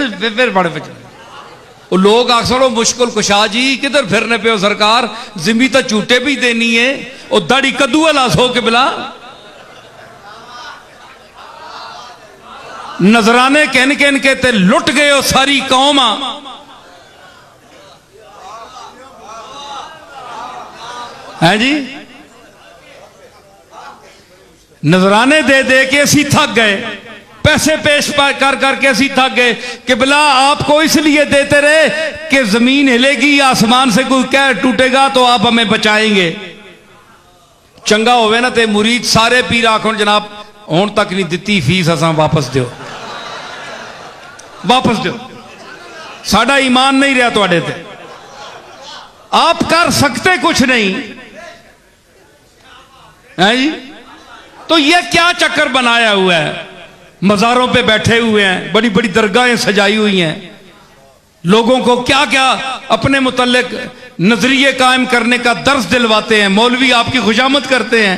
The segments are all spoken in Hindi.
फिर बड़े बचे लोग अक्सर मुश्किल कुशा जी किधर फिरने पे हो सरकार, जिमी तो झूठे भी देनी है और दाढ़ी कद्दू लाश हो के बिला नजराने कहन कहन के ते लुट गए हो सारी कौम। है जी, नजराने दे दे के असी थक गए, पैसे पेश कर करके असी थक गए कि बिला आपको इसलिए देते रहे कि जमीन हिलेगी, आसमान से कोई कह टूटेगा तो आप हमें बचाएंगे। चंगा होवे ना ते मुरीद सारे पीर आखो जनाब हुण तक नहीं दिती फीस, असा वापस दो, वापस दो, साडा ईमान नहीं रहा तुहाडे ते, आप कर सकते कुछ नहीं है जी। तो ये क्या चक्कर बनाया हुआ है, मज़ारों पे बैठे हुए हैं, बड़ी बड़ी दरगाहें सजाई हुई हैं, लोगों को क्या क्या अपने मुतल्लिक नजरिए कायम करने का दर्स दिलवाते हैं। मौलवी आपकी खुशामद करते हैं,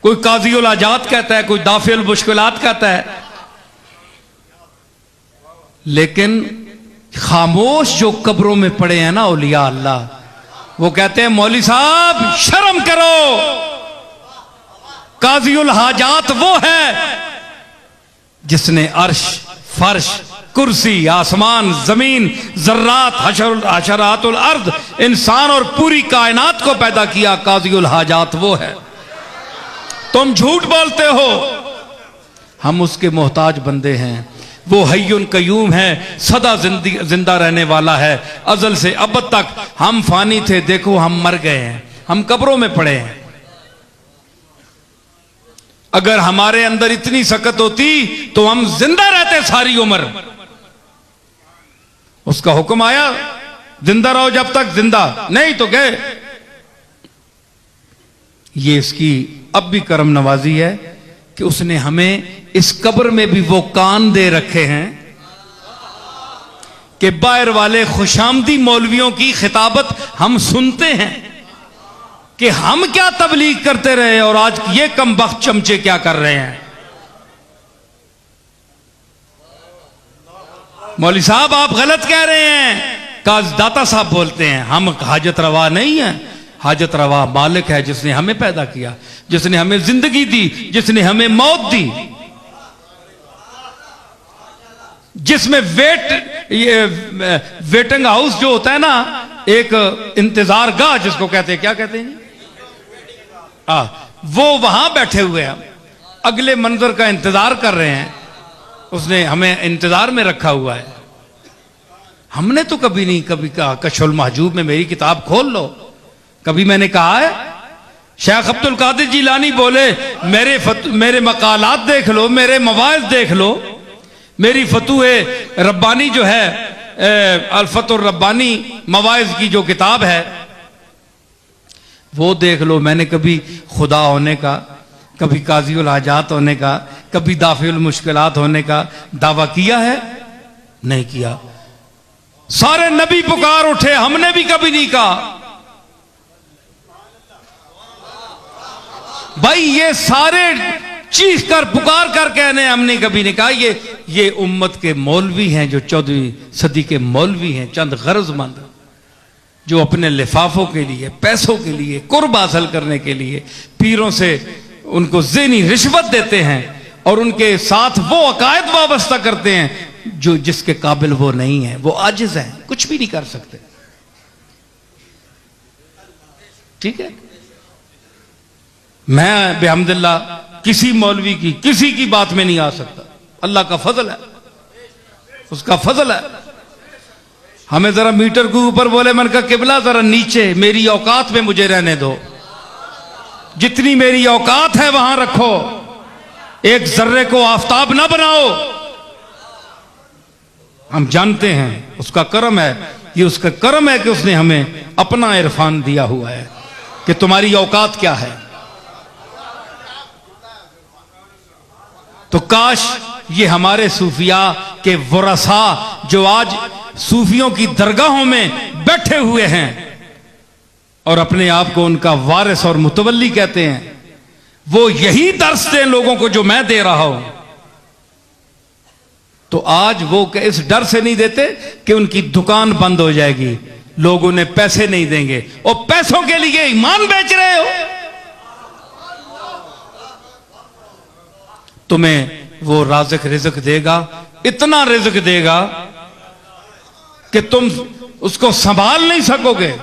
कोई काजी उल हाजात कहता है, कोई दाफे उल मुश्किलात कहता है, लेकिन खामोश जो कब्रों में पड़े हैं ना औलिया अल्लाह, वो कहते हैं मौली साहब शर्म करो, काजी उल हाजात वो है जिसने अर्श फर्श कुर्सी आसमान जमीन जर्रात हशरातुल अर्द इंसान और पूरी कायनात को पैदा किया, काजी उल हाजात वो है। तुम झूठ बोलते हो, हम उसके मोहताज बंदे हैं, वो हय्युन कयूम है, सदा जिंदा रहने वाला है, अजल से अब तक। हम फानी थे, देखो हम मर गए हैं, हम कब्रों में पड़े हैं। अगर हमारे अंदर इतनी सकत होती तो हम जिंदा रहते सारी उम्र। उसका हुक्म आया जिंदा रहो जब तक जिंदा, नहीं तो गए। ये इसकी अब भी करम नवाजी है कि उसने हमें इस कब्र में भी वो कान दे रखे हैं कि बाहर वाले खुशामदी मौलवियों की खिताबत हम सुनते हैं कि हम क्या तबलीग करते रहे और आज ये कमबख्त चमचे क्या कर रहे हैं। मौलवी साहब आप गलत कह रहे हैं, काज दाता साहब बोलते हैं हम हाजत रवा नहीं है, हाजत रवा मालिक है जिसने हमें पैदा किया, जिसने हमें जिंदगी दी, जिसने हमें मौत दी, जिसमें वेटिंग हाउस जो होता है ना, एक इंतजार गाह जिसको कहते हैं, क्या कहते हैं वो वहां बैठे हुए हैं, अगले मंजर का इंतजार कर रहे हैं, उसने हमें इंतजार में रखा हुआ है। हमने तो कभी नहीं कभी कहा कशफुल महजूब में मेरी किताब खोल लो, कभी मैंने कहा है? शेख अब्दुल कादिर जिलानी बोले मेरे मकालात देख लो, मेरे मवाइज देख लो, मेरी फतूए रब्बानी जो है अल्फतुर रब्बानी मवाइज की जो किताब है वो देख लो। मैंने कभी खुदा होने का, कभी काजी उल हाजात होने का, कभी दाफे उल मुश्किलात होने का दावा किया है? नहीं किया। सारे नबी पुकार उठे, हमने भी कभी नहीं कहा। भाई ये सारे चीख कर पुकार कर कहने हमने कभी नहीं कहा। ये उम्मत के मौलवी हैं जो 14वीं सदी के मौलवी हैं, चंद गरजमंद जो अपने लिफाफों के लिए, पैसों के लिए, कुर्ब हासिल करने के लिए पीरों से उनको ज़ेनी रिश्वत देते हैं और उनके साथ वो अकायद वाबस्ता करते हैं जो जिसके काबिल वो नहीं है, वो आजिज हैं, कुछ भी नहीं कर सकते। ठीक है, मैं बेहमदुल्लाह किसी मौलवी की किसी की बात में नहीं आ सकता, अल्लाह का फजल है, उसका फजल है। हमें जरा मीटर के ऊपर बोले, मन का किबला जरा नीचे मेरी औकात में मुझे रहने दो, जितनी मेरी औकात है वहां रखो, एक जर्रे को आफताब ना बनाओ। हम जानते हैं उसका करम है, ये उसका करम है कि उसने हमें अपना इरफान दिया हुआ है कि तुम्हारी औकात क्या है। तो काश ये हमारे सूफिया के वरसा जो आज सूफियों की दरगाहों में बैठे हुए हैं और अपने आप को उनका वारिस और मुतवल्ली कहते हैं, वो यही दर्स दें लोगों को जो मैं दे रहा हूं। तो आज वो इस डर से नहीं देते कि उनकी दुकान बंद हो जाएगी, लोग उन्हें पैसे नहीं देंगे, और पैसों के लिए ईमान बेच रहे हो। तुम्हें वो राज़िक रिज़्क देगा, इतना रिज़्क देगा कि तुम उसको संभाल नहीं सकोगे।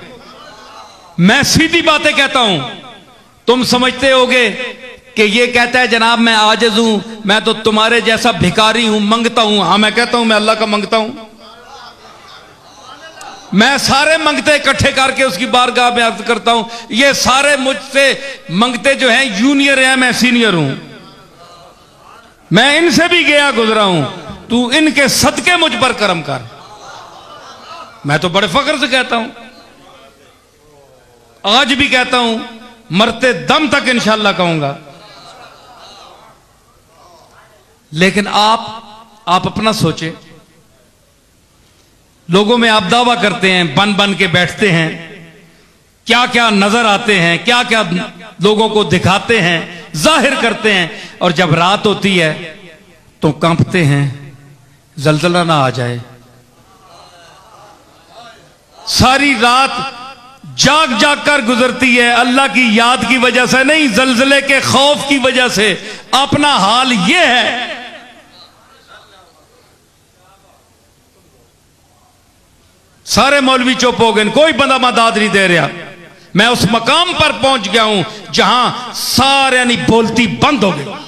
मैं सीधी बातें कहता हूं, तुम समझते होगे कि ये कहता है जनाब मैं आजिज़ हूं, मैं तो तुम्हारे जैसा भिखारी हूं, मंगता हूं। हाँ, मैं कहता हूं मैं अल्लाह का मंगता हूं। मैं सारे मंगते इकट्ठे करके उसकी बारगाह में अर्ज करता हूं, ये सारे मुझसे मंगते जो हैं जूनियर हैं, मैं सीनियर हूं, मैं इनसे भी गया गुजरा हूं, तू इनके सदके मुझ पर करम कर। मैं तो बड़े फख्र से कहता हूं, आज भी कहता हूं, मरते दम तक इंशाअल्लाह कहूंगा। लेकिन आप अपना सोचें, लोगों में आप दावा करते हैं, बन बन के बैठते हैं, क्या क्या नजर आते हैं, क्या क्या लोगों को दिखाते हैं, जाहिर करते हैं, और जब रात होती है तो कांपते हैं, जलजला ना आ जाए। सारी रात जाग जाग कर गुजरती है, अल्लाह की याद की वजह से नहीं, जलजले के खौफ की वजह से। अपना हाल यह है। सारे मौलवी चुप हो गए, कोई बंदा मदद नहीं दे रहा। मैं उस मकाम पर पहुंच गया हूं जहां सारे यानी बोलती बंद हो गई।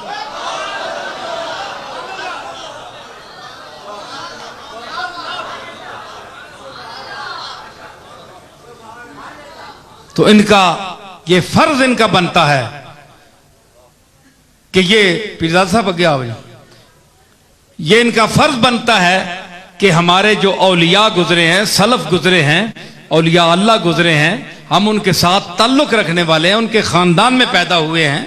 तो इनका ये फर्ज इनका बनता है कि ये पीरजादा साहब आगे आओ, ये इनका फर्ज बनता है कि हमारे जो औलिया गुजरे हैं, सलफ गुजरे हैं, औलिया अल्लाह गुजरे हैं, हम उनके साथ ताल्लुक रखने वाले हैं, उनके खानदान में पैदा हुए हैं।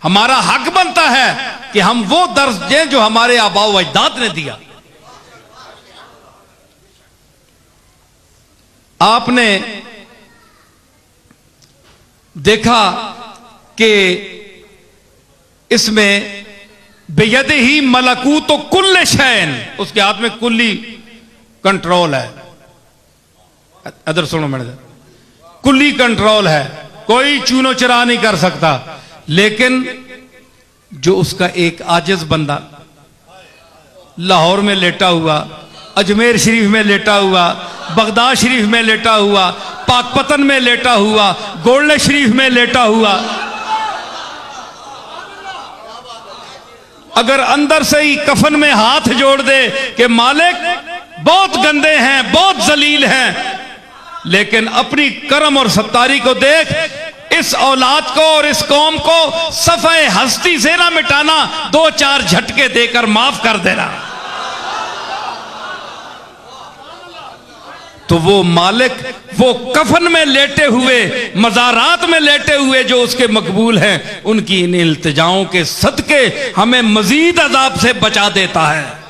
हमारा हक बनता है कि हम वो दर्स दें जो हमारे आबा व अजदाद ने दिया। आपने देखा कि इसमें बेयदे ही मलकूत तो कुल्ले शैन, उसके हाथ में कुल्ली कंट्रोल है। अदर सुनो मैंने, कुल्ली कंट्रोल है, कोई चूनो चरा नहीं कर सकता। लेकिन जो उसका एक आजिज बंदा लाहौर में लेटा हुआ, अजमेर शरीफ में लेटा हुआ, बगदाद शरीफ में लेटा हुआ, पाकपतन में लेटा हुआ, गोल्डन शरीफ में लेटा हुआ, अगर अंदर से ही कफन में हाथ जोड़ दे कि मालिक बहुत गंदे हैं, बहुत जलील हैं, लेकिन अपनी करम और सत्तारी को देख, इस औलाद को और इस कौम को सफ़े हस्ती से ना मिटाना, दो चार झटके देकर माफ कर देना, तो वो मालिक वो कफन में लेटे हुए, मज़ारात में लेटे हुए जो उसके मकबूल हैं, उनकी इन इल्तिजाओं के सदके हमें मजीद अजाब से बचा देता है।